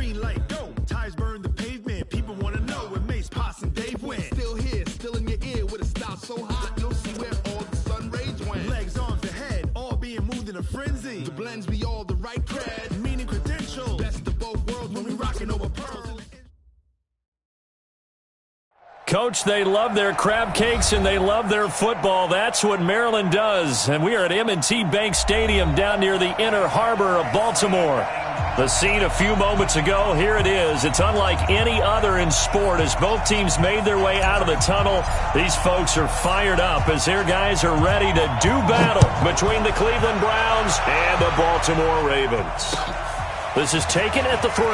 green light, go. Tires burn the pavement. People want to know where Mace, Potts, and Dave went. Still here, still in your ear with a style so hot. You'll see where all the sun rays went. Legs, arms, the head, all being moved in a frenzy. The blends be all the right cred, meaning credentials. Best of both worlds when we rockin' over pearls. Coach, they love their crab cakes and they love their football. That's what Maryland does. And we are at M&T Bank Stadium down near the Inner Harbor of Baltimore. The scene a few moments ago, here it is. It's unlike any other in sport as both teams made their way out of the tunnel. These folks are fired up as their guys are ready to do battle between the Cleveland Browns and the Baltimore Ravens. This is taken at the 3.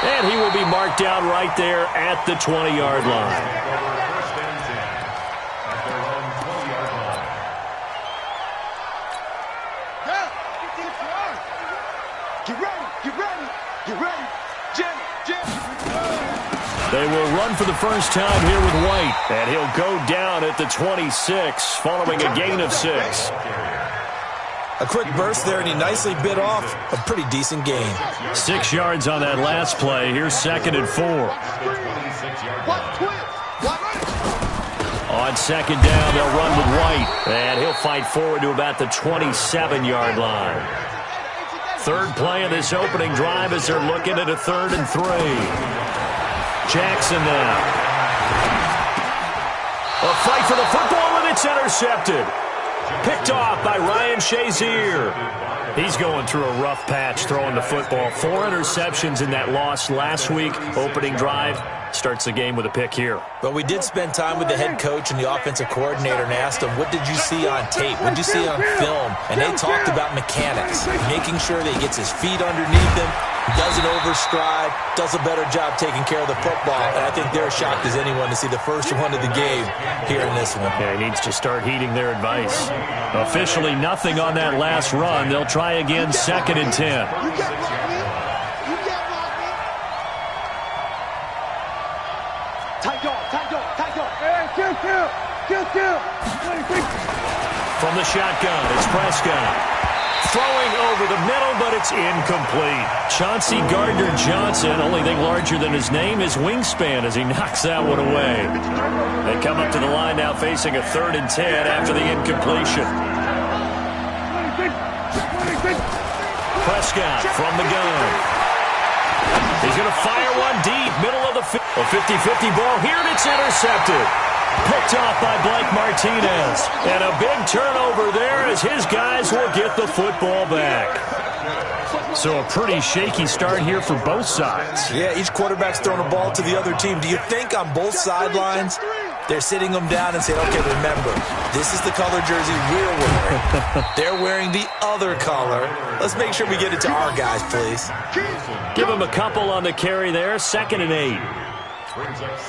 And he will be marked down right there at the 20-yard line. They will run for the first time here with White. And he'll go down at the 26 following a gain of 6. A quick burst there, and he nicely bit off a pretty decent gain. 6 yards on that last play. Here's 2nd and 4. On 2nd down, they'll run with White. And he'll fight forward to about the 27-yard line. 3rd play of this opening drive as they're looking at a 3rd and 3. Jackson now. A fight for the football, and it's intercepted. Picked off by Ryan Shazier. He's going through a rough patch throwing the football. 4 interceptions in that loss last week. Opening drive starts the game with a pick here. But we did spend time with the head coach and the offensive coordinator and asked him, what did you see on tape? What did you see on film? And they talked about mechanics, making sure that he gets his feet underneath him, doesn't overstride, does a better job taking care of the football. And I think they're shocked as anyone to see the first one of the game here in this one. Yeah, he needs to start heeding their advice. Officially nothing on that last run. They'll try again, 2nd and 10. From the shotgun, it's Prescott. Throwing over the middle, but it's incomplete. Chauncey Gardner-Johnson, only thing larger than his name is wingspan as he knocks that one away. They come up to the line now facing a 3rd and 10 after the incompletion. Prescott from the gun. He's going to fire one deep, middle of the field. A 50-50 ball here, and it's intercepted. Picked off by Blake Martinez. And a big turnover there as his guys will get the football back. So a pretty shaky start here for both sides. Yeah, each quarterback's throwing a ball to the other team. Do you think on both sidelines they're sitting them down and saying, okay, remember, this is the color jersey we're wearing. They're wearing the other color. Let's make sure we get it to our guys, please. Give him a couple on the carry there. 2nd and 8.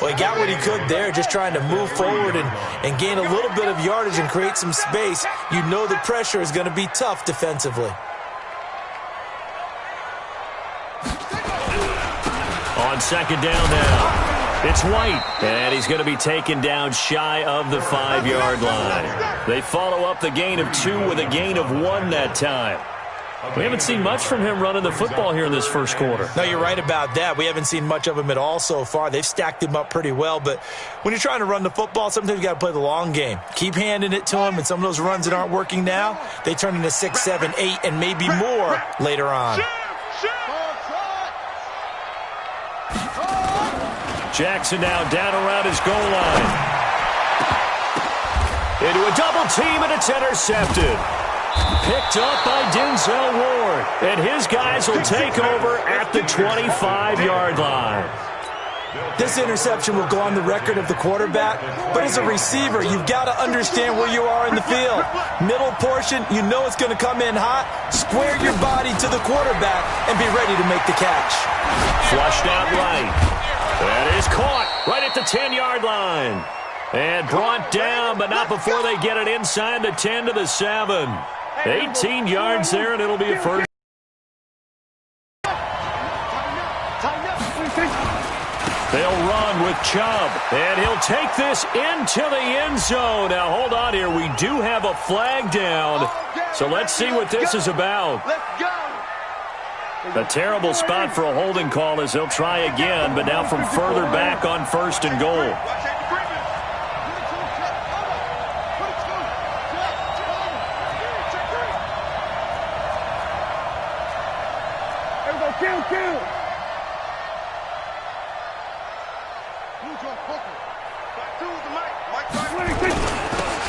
Well, he got what he could there, just trying to move forward and gain a little bit of yardage and create some space. You know the pressure is going to be tough defensively. On 2nd down now, it's White. And he's going to be taken down shy of the 5-yard line. They follow up the gain of 2 with a gain of 1 that time. We haven't seen much from him running the football here in this first quarter. No, you're right about that. We haven't seen much of him at all so far. They've stacked him up pretty well, but when you're trying to run the football, sometimes you got to play the long game. Keep handing it to him, and some of those runs that aren't working now, they turn into 6, 7, 8, and maybe more later on. Jackson now down around his goal line. Into a double team, and it's intercepted. Picked up by Denzel Ward. And his guys will take over at the 25-yard line. This interception will go on the record of the quarterback, but as a receiver, you've got to understand where you are in the field. Middle portion, you know it's going to come in hot. Square your body to the quarterback and be ready to make the catch. Flushed out right. That is caught right at the 10-yard line. And brought down, but not before they get it inside the 10 to the 7. 18 yards there, and it'll be a first. They'll run with Chubb, and he'll take this into the end zone. Now, hold on here. We do have a flag down, so let's see what this is about. A terrible spot for a holding call as they'll try again, but now from further back on 1st and goal.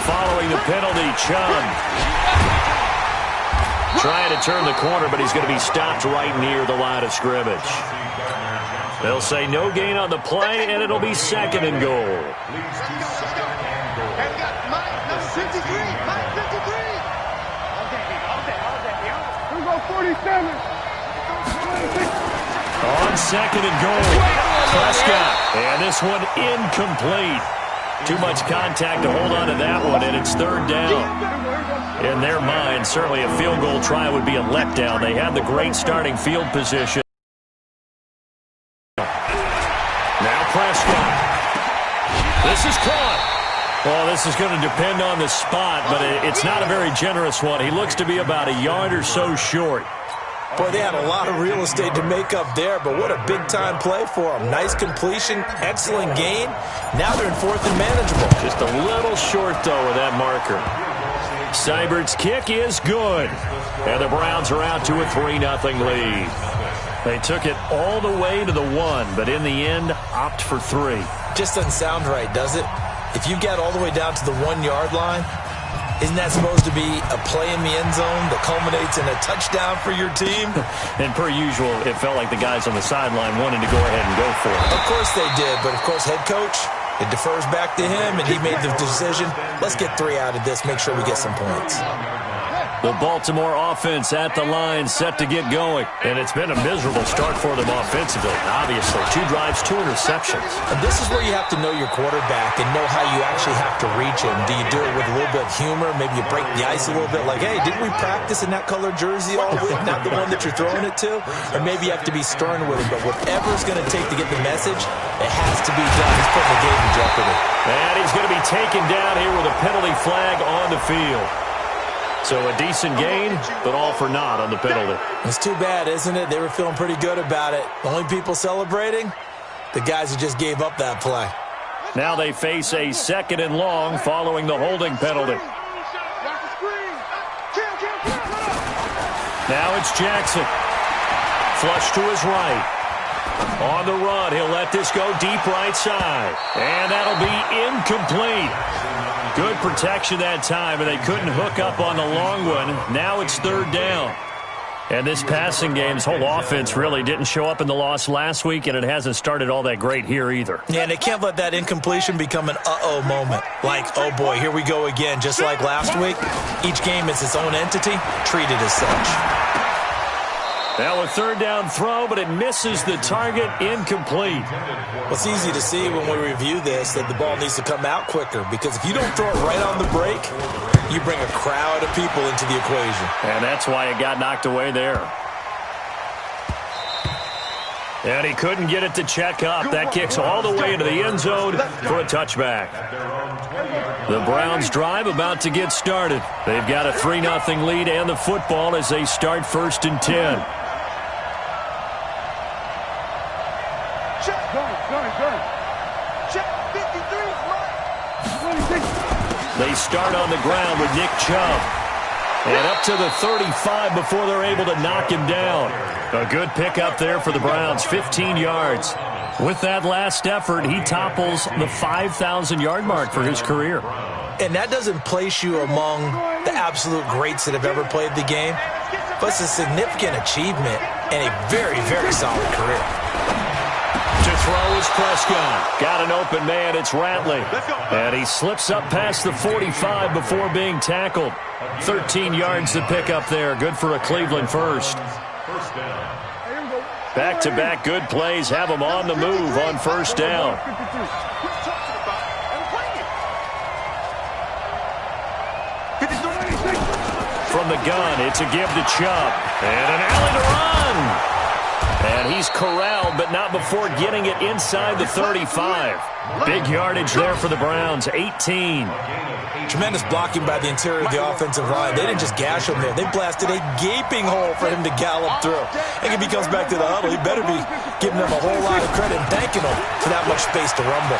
Following the penalty, Chubb trying to turn the corner, but he's going to be stopped right near the line of scrimmage. They'll say no gain on the play, and it'll be 2nd and goal. On 2nd and goal, Prescott, and this one incomplete. Too much contact to hold on to that one, and it's 3rd down. In their mind, certainly a field goal try would be a letdown. They had the great starting field position. Now Prescott. This is caught. Well, this is going to depend on the spot, but it's not a very generous one. He looks to be about a yard or so short. Boy, they had a lot of real estate to make up there, but what a big-time play for them. Nice completion, excellent gain. Now they're in 4th and manageable. Just a little short, though, with that marker. Seibert's kick is good. And the Browns are out to a 3-0 lead. They took it all the way to the 1, but in the end, opt for 3. Just doesn't sound right, does it? If you get all the way down to the 1-yard line, isn't that supposed to be a play in the end zone that culminates in a touchdown for your team? And per usual, it felt like the guys on the sideline wanted to go ahead and go for it. Of course they did, but of course head coach, it defers back to him, and he made the decision. Let's get 3 out of this, make sure we get some points. The Baltimore offense at the line, set to get going. And it's been a miserable start for them offensively, obviously. 2 drives, 2 interceptions. And this is where you have to know your quarterback and know how you actually have to reach him. Do you do it with a little bit of humor? Maybe you break the ice a little bit, like, hey, didn't we practice in that colored jersey all week, not the one that you're throwing it to? Or maybe you have to be stern with him. But whatever it's going to take to get the message, it has to be done. He's putting the game in jeopardy. And he's going to be taken down here with a penalty flag on the field. So a decent gain, but all for naught on the penalty. It's too bad, isn't it? They were feeling pretty good about it. The only people celebrating, the guys who just gave up that play. Now they face a 2nd and long following the holding penalty. Now it's Jackson. Flush to his right. On the run, he'll let this go deep right side. And that'll be incomplete. Good protection that time, and they couldn't hook up on the long one. Now it's 3rd down. And this passing game's whole offense really didn't show up in the loss last week, and it hasn't started all that great here either. Yeah, and they can't let that incompletion become an uh-oh moment. Like, oh boy, here we go again. Just like last week, each game is its own entity, treated as such. Now a 3rd down throw, but it misses the target, incomplete. Well, it's easy to see when we review this that the ball needs to come out quicker, because if you don't throw it right on the break, you bring a crowd of people into the equation. And that's why it got knocked away there. And he couldn't get it to check up. That kicks all the way into the end zone for a touchback. The Browns drive about to get started. They've got a 3-0 lead and the football as they start 1st and 10. They start on the ground with Nick Chubb. And up to the 35 before they're able to knock him down. A good pickup there for the Browns, 15 yards. With that last effort, he topples the 5,000-yard mark for his career. And that doesn't place you among the absolute greats that have ever played the game, but it's a significant achievement and a very, very solid career. To throw is Prescott. Got an open man, it's Ratley. And he slips up past the 45 before being tackled. 13 yards to pick up there. Good for a Cleveland first. Back-to-back good plays have them on the move on 1st down. From the gun, it's a give to Chubb. And an alley to run. And he's corralled, but not before getting it inside the 35. Big yardage there for the Browns, 18. Tremendous blocking by the interior of the offensive line. They didn't just gash him there. They blasted a gaping hole for him to gallop through. And if he comes back to the huddle, he better be giving them a whole lot of credit and thanking them for that much space to rumble.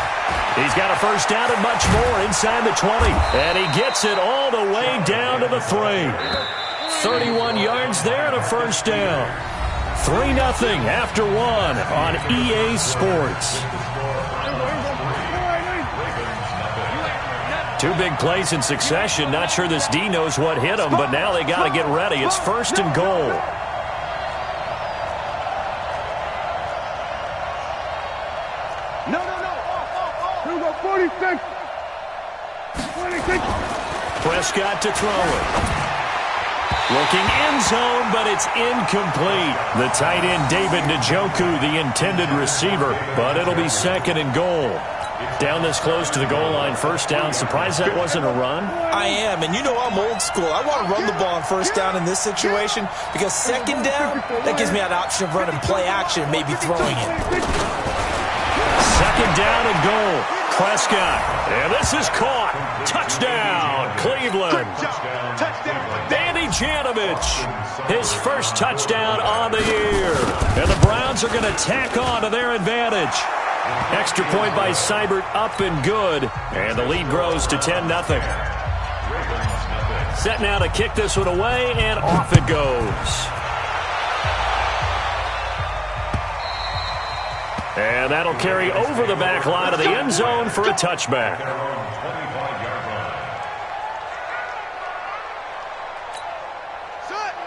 He's got a first down and much more inside the 20. And he gets it all the way down to the 3. 31 yards there and a first down. 3-0 after 1 on EA Sports. 2 big plays in succession. Not sure this D knows what hit him, but now they got to get ready. It's 1st and goal. No. 46. Prescott to throw it. Looking end zone, but it's incomplete. The tight end, David Njoku, the intended receiver, but it'll be 2nd and goal. Down this close to the goal line, first down. Surprised that wasn't a run? I am, and you know I'm old school. I want to run the ball on first down in this situation because 2nd down, that gives me an option of running play action, maybe throwing it. 2nd down and goal. Prescott, and this is caught. Touchdown, Cleveland. Andy Janovich, his first touchdown on the year. And the Browns are going to tack on to their advantage. Extra point by Seibert, up and good. And the lead grows to 10-0. Set now to kick this one away, and off it goes. And that'll carry over the back line of the end zone for a touchback.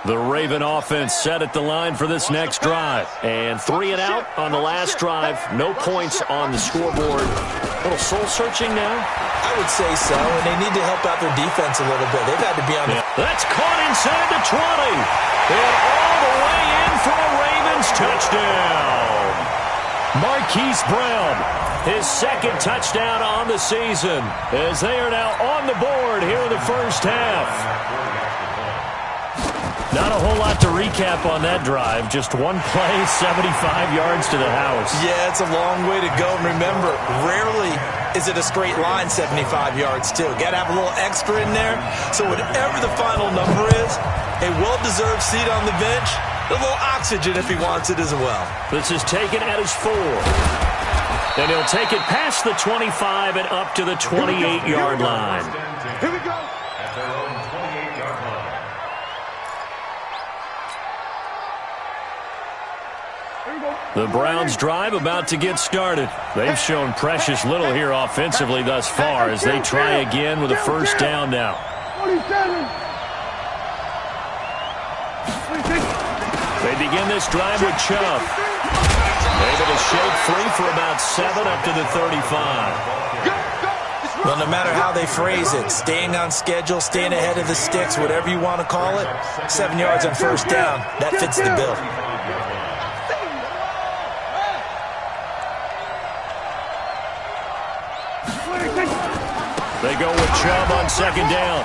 The Raven offense set at the line for this next drive. And 3 and out on the last drive. No points on the scoreboard. A little soul-searching now? I would say so, and they need to help out their defense a little bit. They've had to be on the... That's caught inside the 20. And all the way in for a Ravens touchdown. Marquise Brown, his 2nd touchdown on the season, as they are now on the board here in the first half. Not a whole lot to recap on that drive. Just one play, 75 yards to the house. Yeah, it's a long way to go. And remember, rarely is it a straight line 75 yards, too. Got to have a little extra in there. So whatever the final number is, a well-deserved seat on the bench, a little oxygen if he wants it as well. This is taken at his 4. And he'll take it past the 25 and up to the 28-yard line. Here we go. The Browns drive about to get started. They've shown precious little here offensively thus far as they try again with a first down now. 47. They begin this drive with Chubb. Able to shake free for about 7 up to the 35. Well, no matter how they phrase it, staying on schedule, staying ahead of the sticks, whatever you want to call it, 7 yards on first down, that fits the bill. They go with Chubb on 2nd down.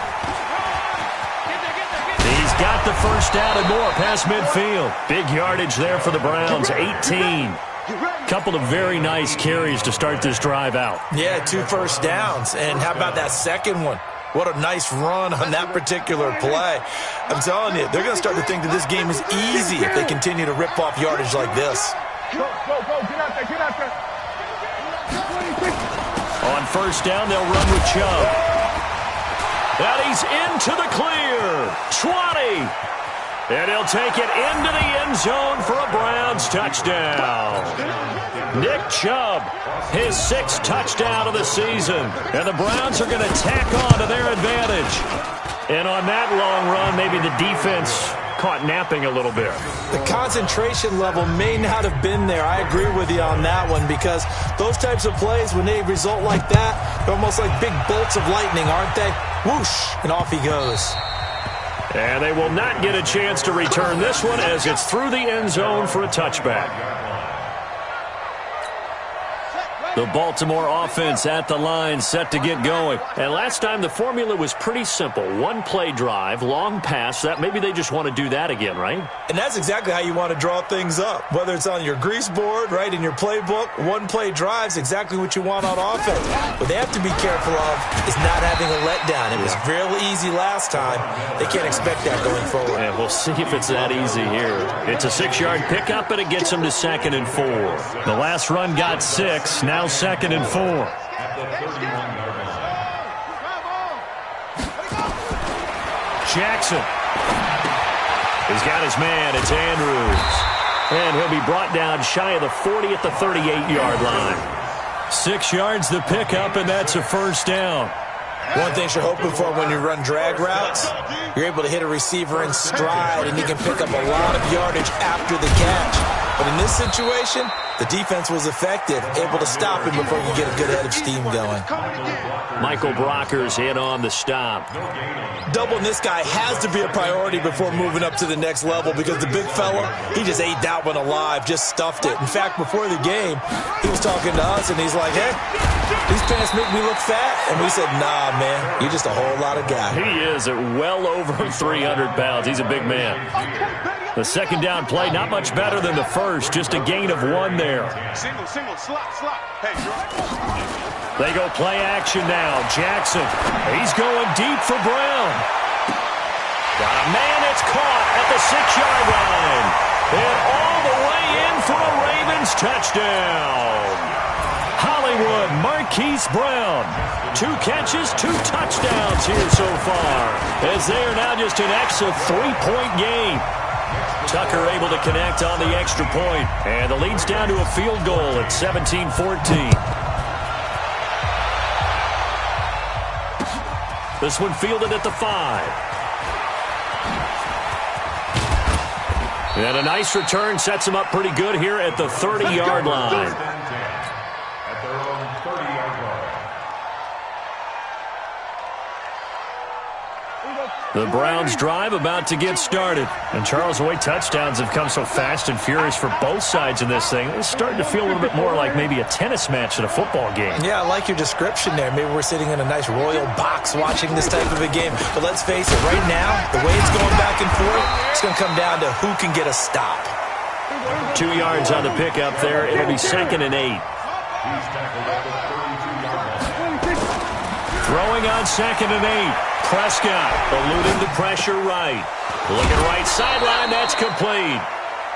He's got the first down and more past midfield. Big yardage there for the Browns, 18. Couple of very nice carries to start this drive out. Yeah, 2 first downs. And how about that second one? What a nice run on that particular play. I'm telling you, they're going to start to think that this game is easy if they continue to rip off yardage like this. Go. Get out there. 26. On first down, they'll run with Chubb. And he's into the clear. 20. And he'll take it into the end zone for a Browns touchdown. Nick Chubb, his 6th touchdown of the season. And the Browns are going to tack on to their advantage. And on that long run, maybe the defense caught napping a little bit. The concentration level may not have been there. I agree with you on that one because those types of plays, when they result like that, they're almost like big bolts of lightning, aren't they? Whoosh, and off he goes. And they will not get a chance to return this one as it's through the end zone for a touchback. The Baltimore offense at the line, set to get going. And last time the formula was pretty simple. One play drive, long pass. That maybe they just want to do that again, right? And that's exactly how you want to draw things up. Whether it's on your grease board, right, in your playbook, one play drive's exactly what you want on offense. What they have to be careful of is not having a letdown. It was real easy last time. They can't expect that going forward. And we'll see if it's that easy here. It's a 6-yard pickup, and it gets them to 2nd and 4. The last run got 6. Now 2nd and 4. Jackson. He's got his man. It's Andrews. And he'll be brought down shy of the 40 at the 38-yard line. 6 yards the pickup, and that's a first down. One thing you're hoping for when you run drag routes, you're able to hit a receiver in stride, and you can pick up a lot of yardage after the catch. But in this situation, the defense was effective, able to stop him before you get a good head of steam going. Michael Brockers in on the stop. Doubling this guy has to be a priority before moving up to the next level because the big fella, he just ate that one alive, just stuffed it. In fact, before the game, he was talking to us, and he's like, hey, these pants make me look fat. And we said, nah, man, you're just a whole lot of guy. He is at well over 300 pounds. He's a big man. The second down play, not much better than the first, just a gain of 1 there. Single, slot. Hey, they go play action now. Jackson, he's going deep for Brown. Got a man that's caught at the 6-yard line. And all the way in for a Ravens touchdown. Hollywood Marquise Brown. 2 catches, 2 touchdowns here so far, as they are now just an extra 3-point game. Tucker able to connect on the extra point, and the lead's down to a field goal at 17-14. This one fielded at the 5. And a nice return sets him up pretty good here at the 30-yard line. The Browns drive about to get started. And Charles, the way touchdowns have come so fast and furious for both sides in this thing, it's starting to feel a little bit more like maybe a tennis match than a football game. Yeah, I like your description there. Maybe we're sitting in a nice royal box watching this type of a game. But let's face it, right now, the way it's going back and forth, it's going to come down to who can get a stop. 2 yards on the pickup there. It'll be 2nd and 8. Throwing on 2nd and 8. Prescott eluding the pressure right. Looking right sideline, that's complete.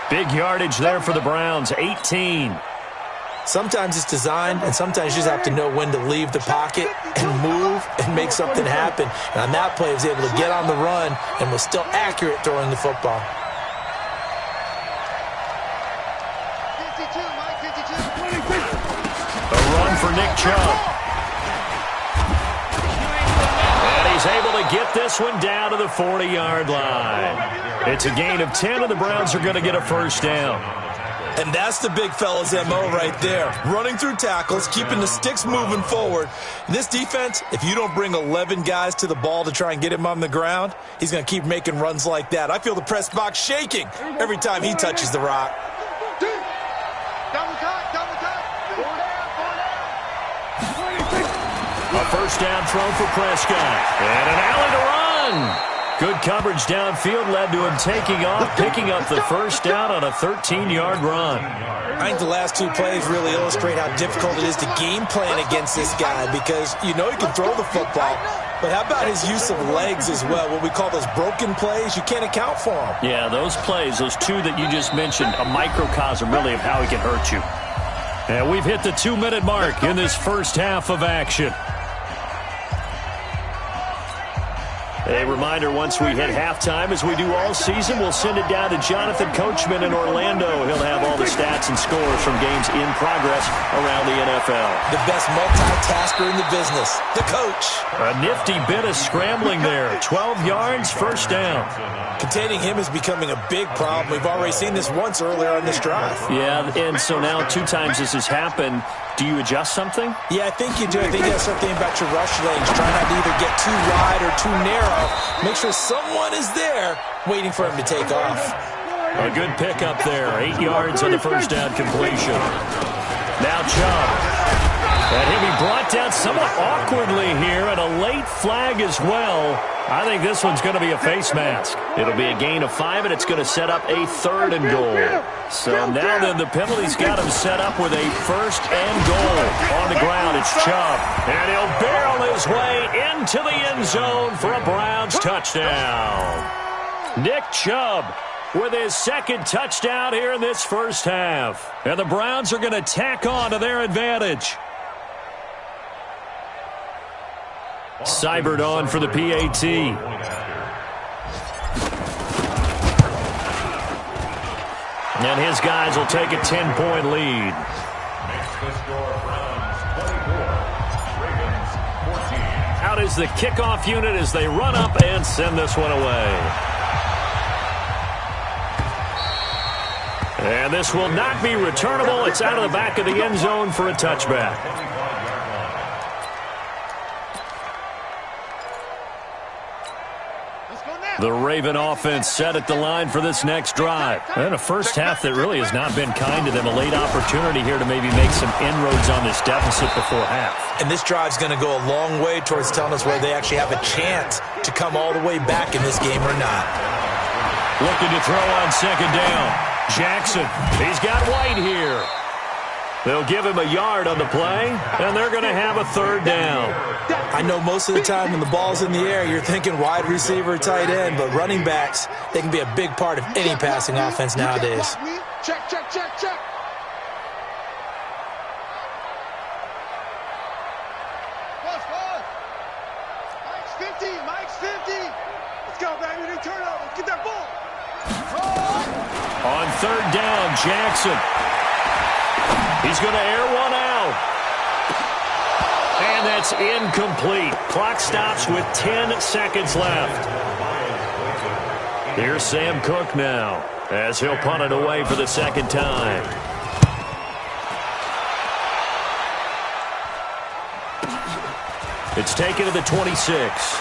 Big yardage there for the Browns, 18. Sometimes it's designed, and sometimes you just have to know when to leave the pocket and move and make something happen. And on that play, he was able to get on the run and was still accurate throwing the football. 52. A run for Nick Chubb. He's able to get this one down to the 40-yard line. It's a gain of 10, and the Browns are going to get a first down. And that's the big fella's MO right there. Running through tackles, keeping the sticks moving forward. This defense, if you don't bring 11 guys to the ball to try and get him on the ground, he's going to keep making runs like that. I feel the press box shaking every time he touches the rock. A first down throw for Prescott. And an Allen to run. Good coverage downfield led to him taking off, picking up the first down on a 13-yard run. I think the last 2 plays really illustrate how difficult it is to game plan against this guy because you know he can throw the football, but how about his use of legs as well? What we call those broken plays, you can't account for them. Yeah, those plays, those 2 that you just mentioned, a microcosm really of how he can hurt you. And we've hit the 2-minute mark in this first half of action. A reminder, once we hit halftime, as we do all season, we'll send it down to Jonathan Coachman in Orlando. He'll have all the stats and scores from games in progress around the NFL. The best multitasker in the business, the coach. A nifty bit of scrambling there. 12 yards, first down. Containing him is becoming a big problem. We've already seen this once earlier on this drive. Yeah, and so now 2 times this has happened. Do you adjust something? Yeah, I think you do. I think you have something about your rush lanes. Try not to either get too wide or too narrow. Make sure someone is there waiting for him to take off. A good pickup there. 8 yards on the first down completion. Now Chubb. And he'll be brought down somewhat awkwardly here, and a late flag as well. I think this one's going to be a face mask. It'll be a gain of 5, and it's going to set up a 3rd and goal. So now then the penalty's got him set up with a 1st and goal. On the ground, it's Chubb. And he'll barrel his way into the end zone for a Browns touchdown. Nick Chubb with his 2nd touchdown here in this first half. And the Browns are going to tack on to their advantage. Seibert on for the PAT. And his guys will take a 10-point lead. Out is the kickoff unit as they run up and send this one away. And this will not be returnable. It's out of the back of the end zone for a touchback. The Raven offense set at the line for this next drive. And a first half that really has not been kind to them. A late opportunity here to maybe make some inroads on this deficit before half. And this drive's going to go a long way towards telling us whether they actually have a chance to come all the way back in this game or not. Looking to throw on 2nd down. Jackson, he's got White here. They'll give him a yard on the play, and they're going to have a 3rd down. I know most of the time when the ball's in the air, you're thinking wide receiver, tight end, but running backs, they can be a big part of any passing offense nowadays. Check, check, check, check. Mike's 50, Mike's 50. Let's go, baby, new turnover. Get that ball. On 3rd down, Jackson. He's going to air one out. And that's incomplete. Clock stops with 10 seconds left. Here's Sam Cook now as he'll punt it away for the 2nd time. It's taken to the 26.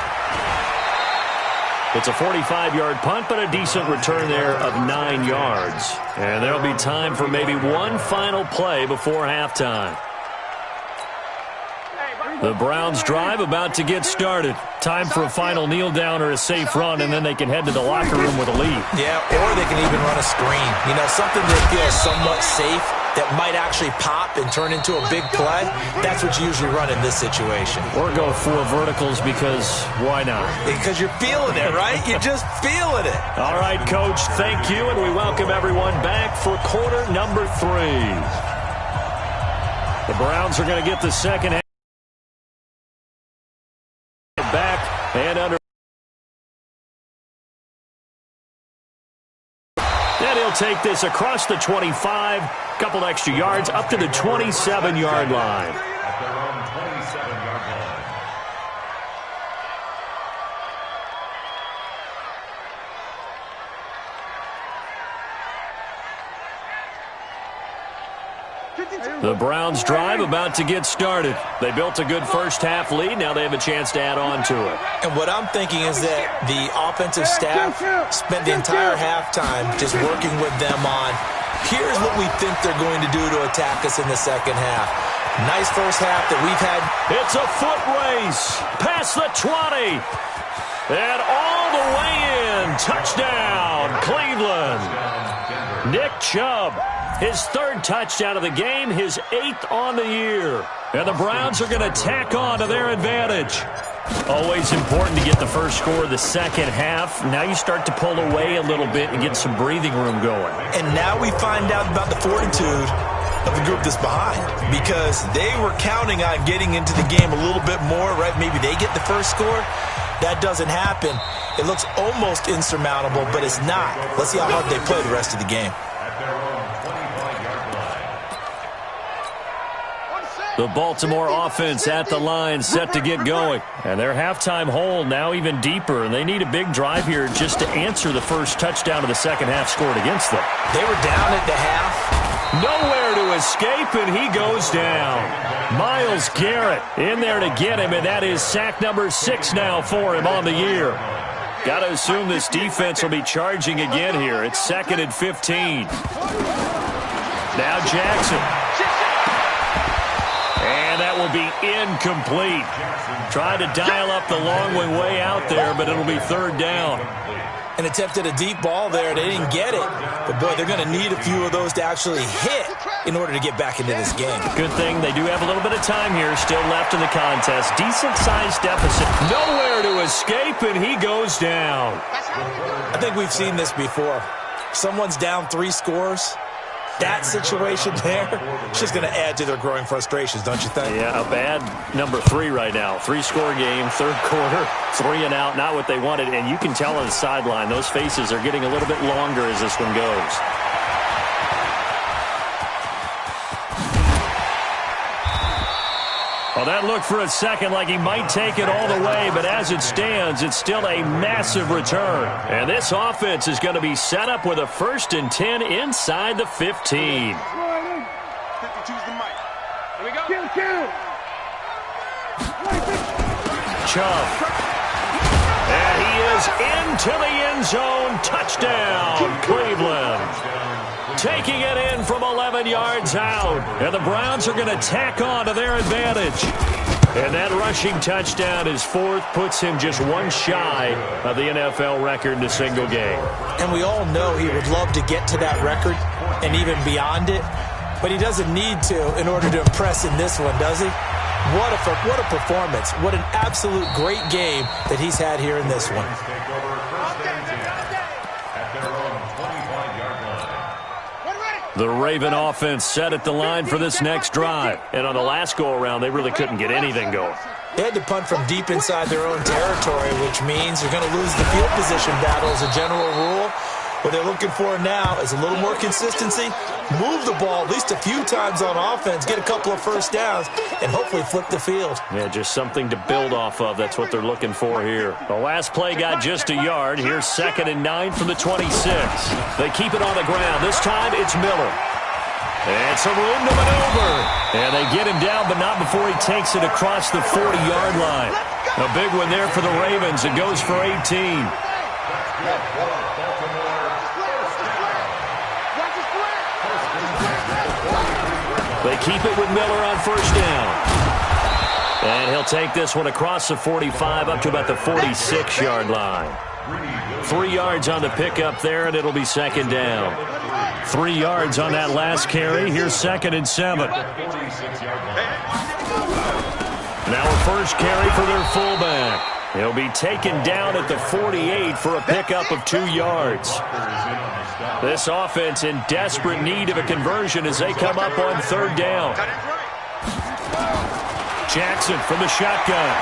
It's a 45-yard punt, but a decent return there of 9 yards. And there'll be time for maybe one final play before halftime. The Browns drive about to get started. Time for a final kneel down or a safe run, and then they can head to the locker room with a lead. Yeah, or they can even run a screen. You know, something that feels somewhat safe that might actually pop and turn into a big play. That's what you usually run in this situation. Or go 4 verticals because why not? Because you're feeling it, right? You're just feeling it. All right, Coach, thank you, and we welcome everyone back for quarter number 3. The Browns are going to get the second half back and under. And he'll take this across the 25, couple extra yards, up to the 27-yard line. The Browns drive about to get started. They built a good first half lead. Now they have a chance to add on to it. And what I'm thinking is that the offensive staff spent the entire halftime just working with them on, here's what we think they're going to do to attack us in the second half. Nice first half that we've had. It's a foot race past the 20. And all the way in. Touchdown, Cleveland. Nick Chubb. His 3rd touchdown of the game, his 8th on the year. And the Browns are going to tack on to their advantage. Always important to get the first score of the second half. Now you start to pull away a little bit and get some breathing room going. And now we find out about the fortitude of the group that's behind, because they were counting on getting into the game a little bit more, right? Maybe they get the first score. That doesn't happen. It looks almost insurmountable, but it's not. Let's see how hard they play the rest of the game. The Baltimore offense at the line, set to get going. And their halftime hole now even deeper, and they need a big drive here just to answer the first touchdown of the second half scored against them. They were down at the half. Nowhere to escape, and he goes down. Myles Garrett in there to get him, and that is sack number 6 now for him on the year. Got to assume this defense will be charging again here. It's 2nd and 15. Now Jackson. And that will will be incomplete. Tried to dial up the long way out there, but it'll be third down. And attempted a deep ball there. They didn't get it. But, boy, they're going to need a few of those to actually hit in order to get back into this game. Good thing they do have a little bit of time here still left in the contest. Decent-sized deficit. Nowhere to escape, and he goes down. I think we've seen this before. Someone's down 3 scores. That situation there, it's just going to add to their growing frustrations, don't you think? Yeah, a bad number 3 right now. 3-score game, third quarter, 3 and out, not what they wanted. And you can tell on the sideline, those faces are getting a little bit longer as this one goes. Well, that looked for a second like he might take it all the way, but as it stands, it's still a massive return. And this offense is going to be set up with a 1st and 10 inside the 15. 52's the mic. Here we go. Chubb. And he is into the end zone. Touchdown, Cleveland. Taking it in from 11 yards out. And the Browns are going to tack on to their advantage. And that rushing touchdown is 4th, puts him just 1 shy of the NFL record in a single game. And we all know he would love to get to that record and even beyond it. But he doesn't need to in order to impress in this one, does he? What a performance. What an absolute great game that he's had here in this one. The Raven offense set at the line for this next drive. And on the last go-around, they really couldn't get anything going. They had to punt from deep inside their own territory, which means they're going to lose the field position battle as a general rule. What they're looking for now is a little more consistency, move the ball at least a few times on offense, get a couple of first downs, and hopefully flip the field. Yeah, just something to build off of. That's what they're looking for here. The last play got just a yard. Here's 2nd and 9 from the 26. They keep it on the ground. This time it's Miller. And some room to maneuver. And they get him down, but not before he takes it across the 40-yard line. A big one there for the Ravens. It goes for 18. They keep it with Miller on 1st down. And he'll take this one across the 45 up to about the 46-yard line. 3 yards on the pickup there, and it'll be 2nd down. 3 yards on that last carry. Here's 2nd and 7. Now a first carry for their fullback. He'll be taken down at the 48 for a pickup of 2 yards. This offense in desperate need of a conversion as they come up on 3rd down. Jackson from the shotgun.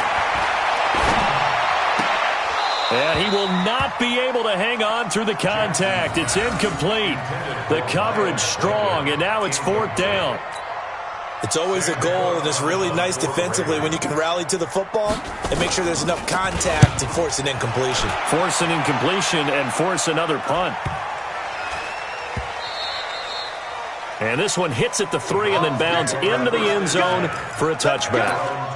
And he will not be able to hang on through the contact. It's incomplete. The coverage strong, and now it's 4th down. It's always a goal, and it's really nice defensively when you can rally to the football and make sure there's enough contact to force an incompletion. Force an incompletion and force another punt. And this one hits at the 3 and then bounds into the end zone for a touchback.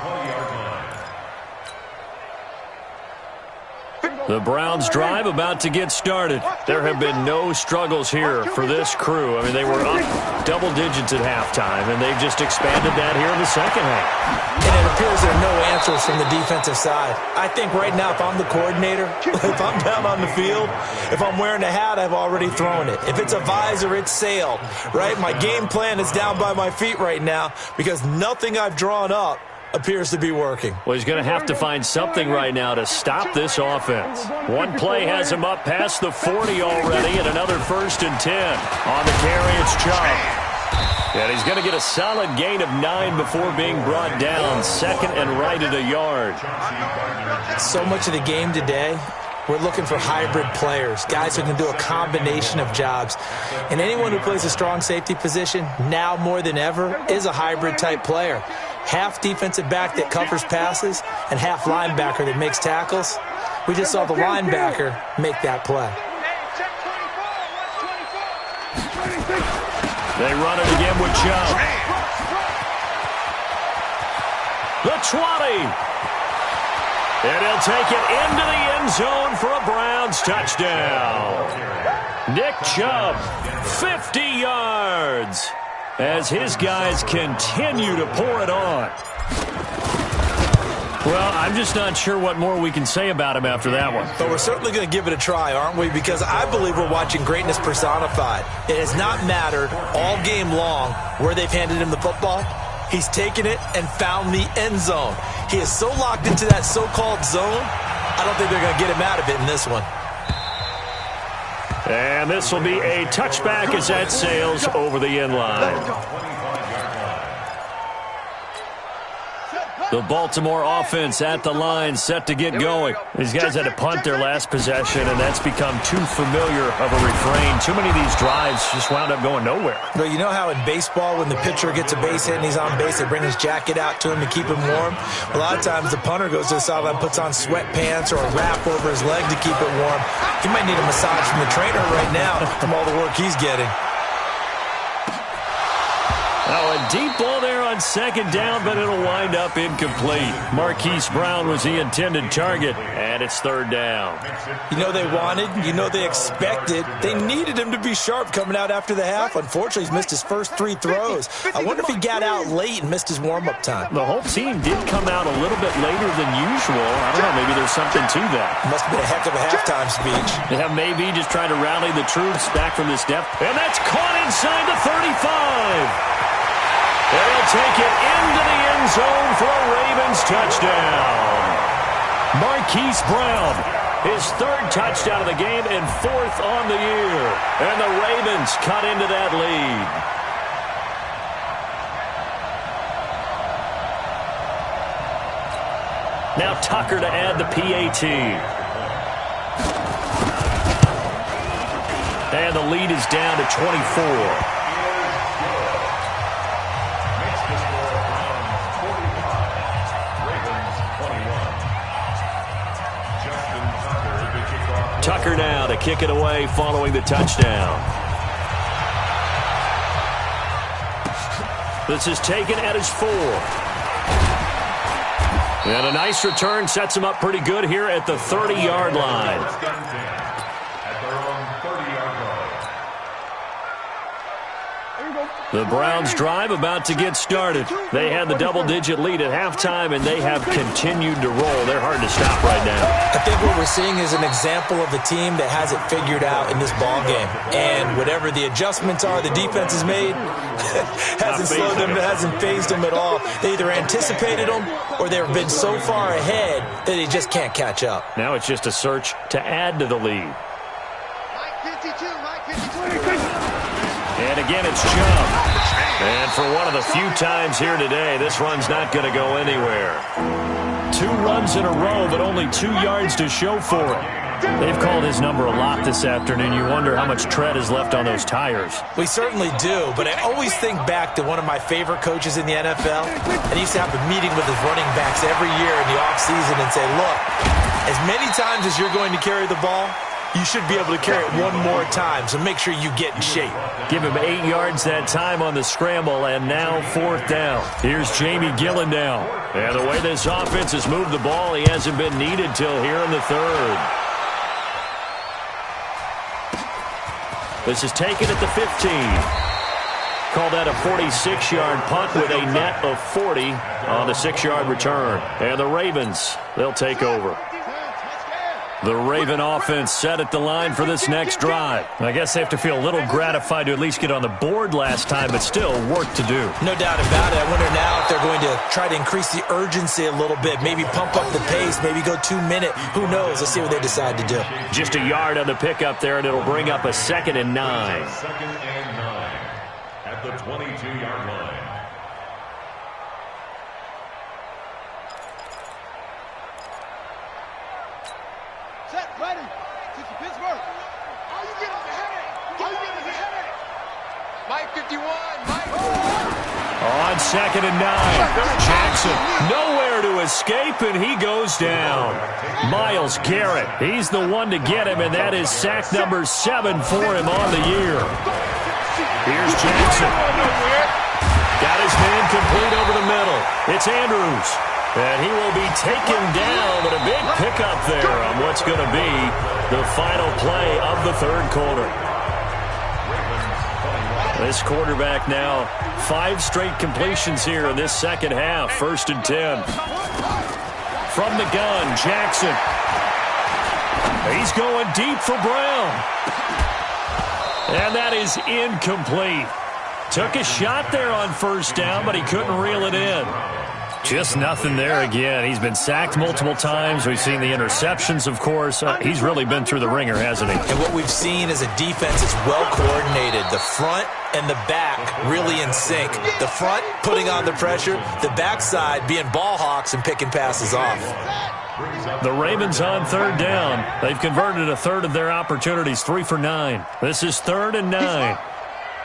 The Browns drive about to get started. There have been no struggles here for this crew. I mean, they were up double digits at halftime, and they've just expanded that here in the second half. And it appears there are no answers from the defensive side. I think right now, if I'm the coordinator, if I'm down on the field, if I'm wearing a hat, I've already thrown it. If it's a visor, it's sailed, right? My game plan is down by my feet right now because nothing I've drawn up appears to be working. Well, he's going to have to find something right now to stop this offense. One play has him up past the 40 already, and another 1st and 10. On the carry, it's Chubb. And he's going to get a solid gain of 9 before being brought down. 2nd and right at a yard. So much of the game today, we're looking for hybrid players, guys who can do a combination of jobs. And anyone who plays a strong safety position, now more than ever, is a hybrid-type player. Half defensive back that covers passes and half linebacker that makes tackles. We just saw the linebacker make that play. They run it again with Chubb. The 20. And he'll take it into the end zone for a Browns touchdown. Nick Chubb, 50 yards. As his guys continue to pour it on. Well, I'm just not sure what more we can say about him after that one. But we're certainly going to give it a try, aren't we? Because I believe we're watching greatness personified. It has not mattered all game long where they've handed him the football. He's taken it and found the end zone. He is so locked into that so-called zone, I don't think they're going to get him out of it in this one. And this will be a touchback as that sails over the end line. The Baltimore offense at the line, set to get going. These guys had to punt their last possession, and that's become too familiar of a refrain. Too many of these drives just wound up going nowhere. But you know how in baseball, when the pitcher gets a base hit and he's on base, they bring his jacket out to him to keep him warm? A lot of times the punter goes to the sideline, puts on sweatpants or a wrap over his leg to keep it warm. He might need a massage from the trainer right now from all the work he's getting. Oh, a deep ball there on second down, but it'll wind up incomplete. Marquise Brown was the intended target, and it's third down. You know they wanted, you know they expected. They needed him to be sharp coming out after the half. Unfortunately, he's missed his first 3 throws. I wonder if he got out late and missed his warm-up time. The whole team did come out a little bit later than usual. I don't know, maybe there's something to that. Must have been a heck of a halftime speech. Yeah, maybe just trying to rally the troops back from this depth. And that's caught inside the 35. They'll take it into the end zone for a Ravens touchdown. Marquise Brown, his 3rd touchdown of the game and 4th on the year. And the Ravens cut into that lead. Now Tucker to add the PAT. And the lead is down to 24. Tucker now to kick it away following the touchdown. This is taken at his 4. And a nice return sets him up pretty good here at the 30-yard line. The Browns drive about to get started. They had the double-digit lead at halftime, and they have continued to roll. They're hard to stop right now. I think what we're seeing is an example of a team that has it figured out in this ball game. And whatever the adjustments are the defense has made hasn't slowed them, hasn't phased them at all. They either anticipated them or they've been so far ahead that they just can't catch up. Now it's just a search to add to the lead. Mike 52, Mike 52. And again, it's Chubb. And for one of the few times here today, this run's not going to go anywhere. 2 runs in a row, but only 2 yards to show for it. They've called his number a lot this afternoon. You wonder how much tread is left on those tires. We certainly do, but I always think back to one of my favorite coaches in the NFL. And he used to have a meeting with his running backs every year in the offseason and say, look, as many times as you're going to carry the ball, you should be able to carry it one more time, so make sure you get in shape. Give him 8 yards that time on the scramble, and now 4th down. Here's Jamie Gillen now. And the way this offense has moved the ball, he hasn't been needed till here in the 3rd. This is taken at the 15. Call that a 46-yard punt with a net of 40 on the 6-yard return. And the Ravens, they'll take over. The Raven offense set at the line for this next drive. I guess they have to feel a little gratified to at least get on the board last time, but still work to do. No doubt about it. I wonder now if they're going to try to increase the urgency a little bit, maybe pump up the pace, maybe go 2-minute. Who knows? Let's see what they decide to do. Just a yard on the pickup there, and it'll bring up a 2nd and 9. 2nd and 9 at the 22-yard line. Set, ready. This is Pittsburgh. All you get is a headache. All you get is a headache. Mike 51, Mike. On 2nd and 9. Jackson nowhere to escape, and he goes down. Myles Garrett, he's the one to get him, and that is sack number 7 for him on the year. Here's Jackson. Got his man complete over the middle. It's Andrews. And he will be taken down, but a big pickup there on what's going to be the final play of the 3rd quarter. This quarterback now 5 straight completions here in this 2nd half. 1st and 10. From the gun, Jackson. He's going deep for Brown. And that is incomplete. Took a shot there on first down, but he couldn't reel it in. Just nothing there again. He's been sacked multiple times. We've seen the interceptions, of course. He's really been through the ringer, hasn't he? And what we've seen is a defense that's well coordinated. The front and the back really in sync. The front putting on the pressure. The backside being ball hawks and picking passes off. The Ravens on third down. They've converted a third of their opportunities, 3 for 9. This is 3rd and 9.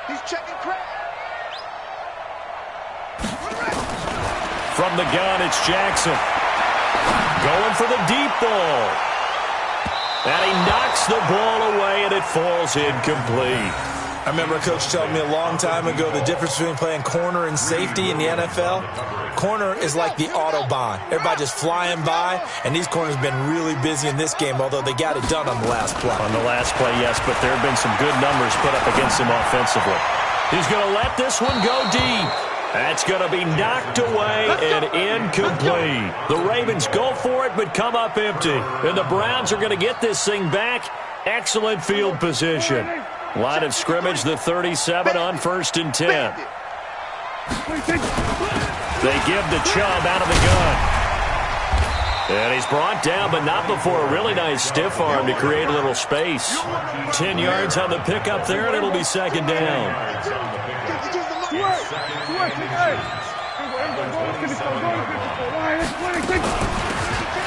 He's checking crack. From the gun, it's Jackson. Going for the deep ball. And he knocks the ball away, and it falls incomplete. I remember a coach telling me a long time ago the difference between playing corner and safety in the NFL. Corner is like the Autobahn. Everybody just flying by, and these corners have been really busy in this game, although they got it done on the last play. On the last play, yes, but there have been some good numbers put up against him offensively. He's going to let this one go deep. That's going to be knocked away and incomplete. The Ravens go for it but come up empty. And the Browns are going to get this thing back. Excellent field position. Line of scrimmage, the 37 on 1st and 10. They give to Chubb out of the gun. And he's brought down, but not before a really nice stiff arm to create a little space. 10 yards on the pickup there, and it'll be 2nd down.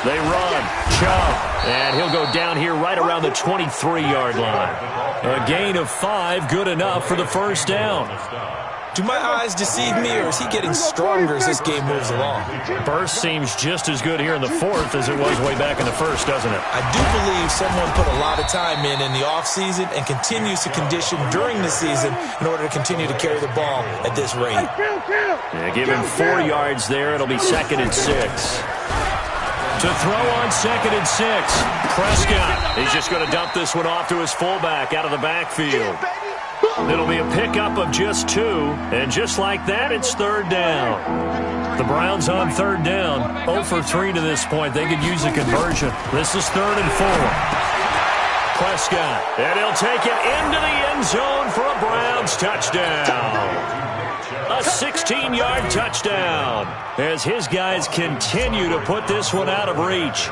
They run. Chubb. And he'll go down here right around the 23-yard line. A gain of 5, good enough for the 1st down. Do my eyes deceive me, or is he getting stronger as this game moves along? Burst seems just as good here in the 4th as it was way back in the 1st, doesn't it? I do believe someone put a lot of time in the offseason and continues to condition during the season in order to continue to carry the ball at this rate. Yeah, give him 4 yards there. It'll be 2nd and 6. To throw on 2nd and 6. Prescott. He's just going to dump this one off to his fullback out of the backfield. It'll be a pickup of just 2, and just like that, it's 3rd down. The Browns on 3rd down, 0 for 3 to this point. They could use a conversion. This is 3rd and 4. Prescott, and he'll take it into the end zone for a Browns touchdown. A 16-yard touchdown as his guys continue to put this one out of reach.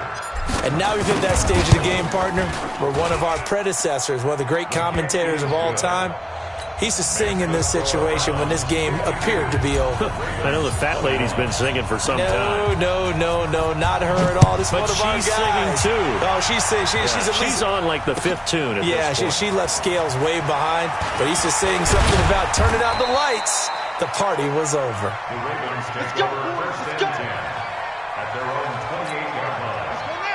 And now we've hit that stage of the game, partner, where one of our predecessors, one of the great commentators of all time, he used to sing in this situation when this game appeared to be over. I know the fat lady's been singing for some time. No, not her at all. This is one of our guys. But she's singing too. Oh, she's singing. She's on like the 5th tune. Yeah, she left Scales way behind, but he used to sing something about turning out the lights. The party was over. Let's go, boys. Let's go.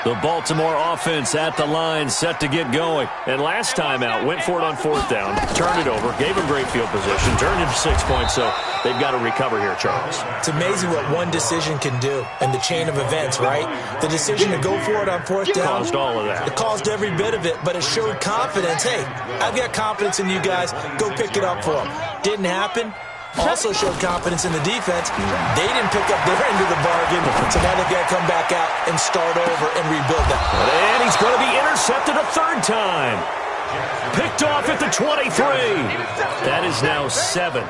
The Baltimore offense at the line, set to get going. And last time out, went for it on 4th down, turned it over, gave him great field position, turned it to 6 points, so they've got to recover here, Charles. It's amazing what one decision can do in the chain of events, right? The decision to go for it on 4th down. Caused all of that. It caused every bit of it, but it showed confidence. Hey, I've got confidence in you guys. Go pick it up for them. Didn't happen. Also showed confidence in the defense. They didn't pick up their end of the bargain, so now they've got to come back out and start over and rebuild that. And he's going to be intercepted a 3rd time. Picked off at the 23. That is now 7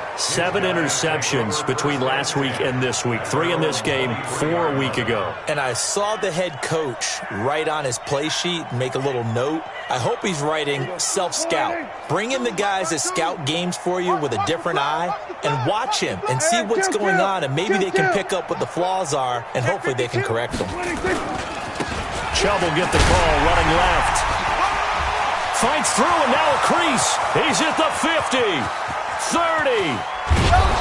interceptions between last week and this week. 3 in this game, 4 a week ago. And I saw the head coach write on his play sheet, make a little note. I hope he's writing self-scout. Bring in the guys that scout games for you with a different eye and watch him and see what's going on, and maybe they can pick up what the flaws are, and hopefully they can correct them. Chubb will get the call, running left. Fights through, and now a crease. He's at the 50, 30.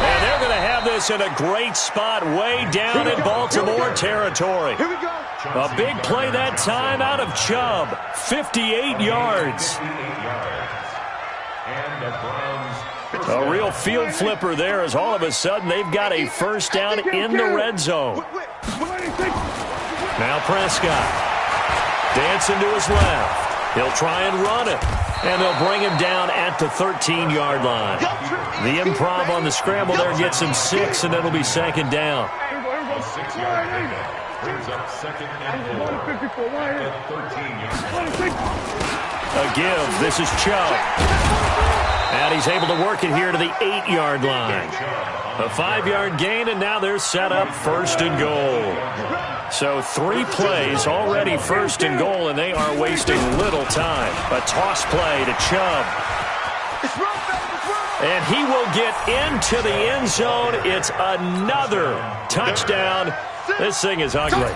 And they're going to have this in a great spot way down in Baltimore territory. Here we go. A big play that time out of Chubb, 58 yards. A real field flipper there as all of a sudden they've got a 1st down in the red zone. Now Prescott dancing to his left. He'll try and run it, and they'll bring him down at the 13-yard line. The improv on the scramble there gets him 6, and it'll be 2nd down. Brings up second and 4 at 13 yards. A give. This is Chubb. And he's able to work it here to the 8-yard line. A 5-yard gain, and now they're set up first and goal. So 3 plays already first and goal, and they are wasting little time. A toss play to Chubb. And he will get into the end zone. It's another touchdown. This thing is ugly.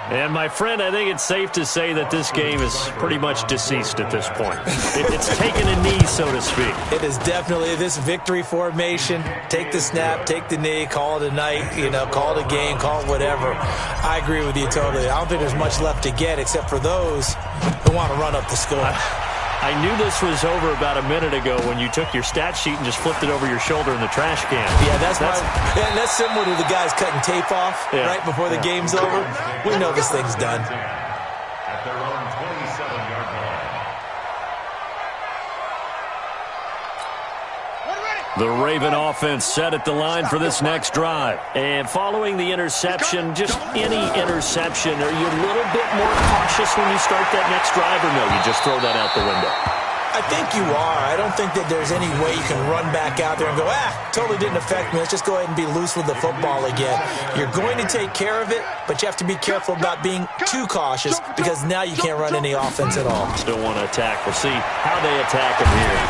And, my friend, I think it's safe to say that this game is pretty much deceased at this point. It's taken a knee, so to speak. It is definitely this victory formation. Take the snap, take the knee, call it a night, call it a game, call it whatever. I agree with you totally. I don't think there's much left to get except for those who want to run up the score. I knew this was over about a minute ago when you took your stat sheet and just flipped it over your shoulder in the trash can. Yeah, that's similar to the guys cutting tape off right before the game's over. We know this thing's done. At their own 27-yard line. The Raven offense set at the line for this next drive. And following the interception, just any interception, are you a little bit more cautious when you start that next drive, or no, you just throw that out the window? I think you are. I don't think that there's any way you can run back out there and go, totally didn't affect me. Let's just go ahead and be loose with the football again. You're going to take care of it, but you have to be careful about being too cautious because now you can't run any offense at all. Still want to attack. We'll see how they attack him here.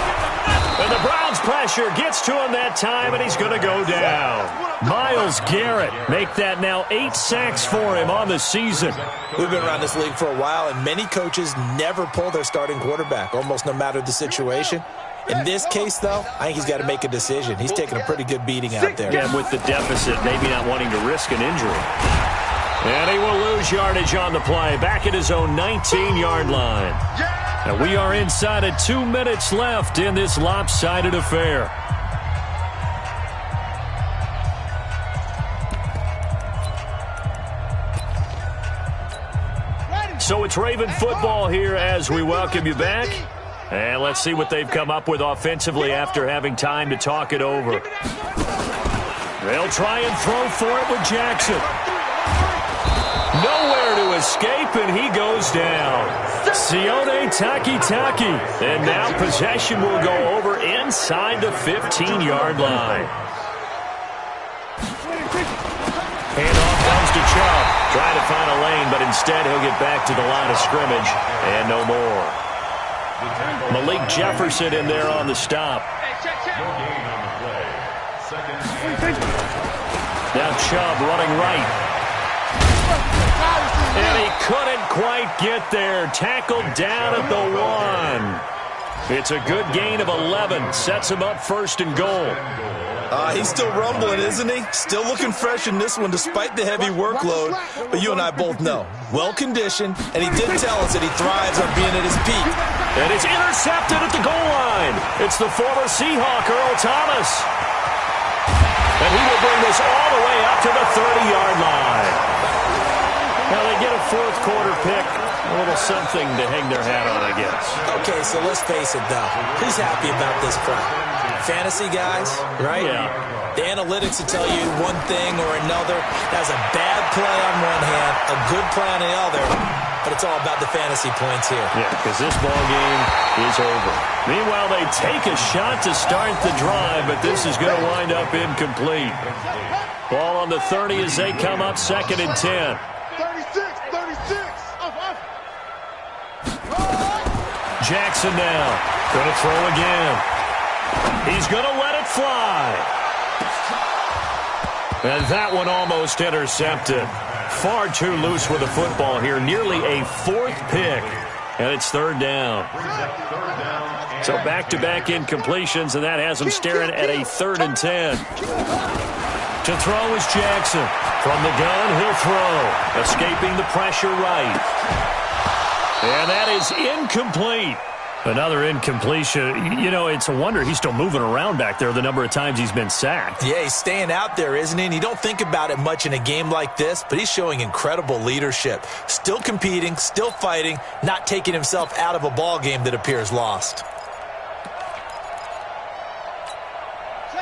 And the Browns pressure gets to him that time, and he's going to go down. Myles Garrett make that now 8 sacks for him on the season. We've been around this league for a while, and many coaches never pull their starting quarterback, almost no matter the situation. In this case, though, I think he's got to make a decision. He's taking a pretty good beating out there. Yeah, with the deficit, maybe not wanting to risk an injury. And he will lose yardage on the play, back at his own 19-yard line. And we are inside of 2 minutes left in this lopsided affair. So it's Raven football here as we welcome you back. And let's see what they've come up with offensively after having time to talk it over. They'll try and throw for it with Jackson. Nowhere to escape, and he goes down. Sione Takitaki. And now possession will go over inside the 15-yard line. Handoff comes to Chubb. Trying to find a lane, but instead he'll get back to the line of scrimmage. And no more. Malik Jefferson in there on the stop. Now Chubb running right. And he couldn't quite get there. Tackled down at the 1. It's a good gain of 11. Sets him up first and goal. He's still rumbling, isn't he? Still looking fresh in this one despite the heavy workload. But you and I both know, well-conditioned, and he did tell us that he thrives on being at his peak. And it's intercepted at the goal line. It's the former Seahawk, Earl Thomas. And he will bring this all the way up to the 30-yard line. Now they get a fourth quarter pick. A little something to hang their hat on, I guess. Okay, so let's face it, though. Who's happy about this play? Fantasy guys, right? Yeah. The analytics will tell you one thing or another. That's a bad play on one hand, a good play on the other, but it's all about the fantasy points here. Yeah, because this ball game is over. Meanwhile, they take a shot to start the drive, but this is going to wind up incomplete. Ball on the 30 as they come up 2nd and 10. 36. Jackson now. Going to throw again. He's going to let it fly. And that one almost intercepted. Far too loose with the football here. Nearly a 4th pick. And it's 3rd down. So back-to-back incompletions, and that has him staring at a 3rd and 10. To throw is Jackson. From the gun, he'll throw. Escaping the pressure right. And that is incomplete. Another incompletion. You know, it's a wonder he's still moving around back there the number of times he's been sacked. Yeah, he's staying out there, isn't he? And you don't think about it much in a game like this, but he's showing incredible leadership. Still competing, still fighting, not taking himself out of a ball game that appears lost.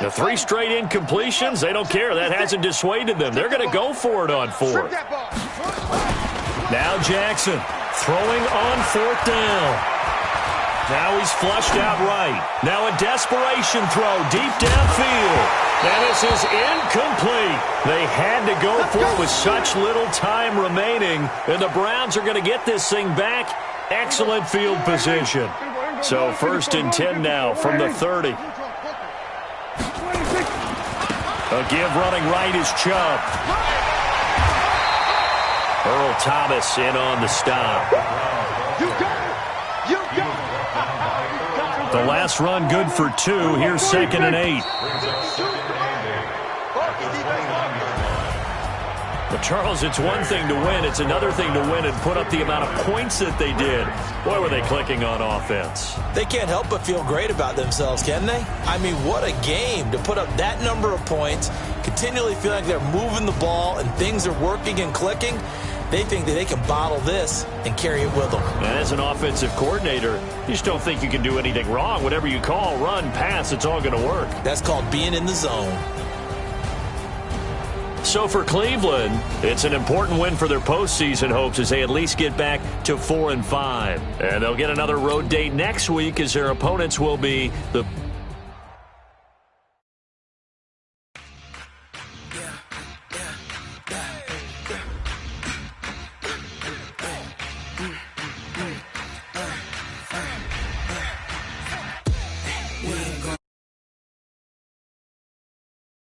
The 3 straight incompletions, they don't care. That hasn't dissuaded them. They're going to go for it on 4th. Now Jackson throwing on 4th down. Now he's flushed out right. Now a desperation throw deep downfield. And this is incomplete. They had to go for it with such little time remaining. And the Browns are going to get this thing back. Excellent field position. So 1st and 10 now from the 30. A give running right is Chubb. Earl Thomas in on the stop. The last run good for 2. Here's 2nd and 8. But Charles, it's one thing to win. It's another thing to win and put up the amount of points that they did. Boy, were they clicking on offense. They can't help but feel great about themselves, can they? I mean, what a game to put up that number of points, continually feel like they're moving the ball and things are working and clicking. They think that they can bottle this and carry it with them. And as an offensive coordinator, you just don't think you can do anything wrong. Whatever you call, run, pass, it's all going to work. That's called being in the zone. So for Cleveland, it's an important win for their postseason hopes as they at least get back to 4-5. And they'll get another road date next week as their opponents will be the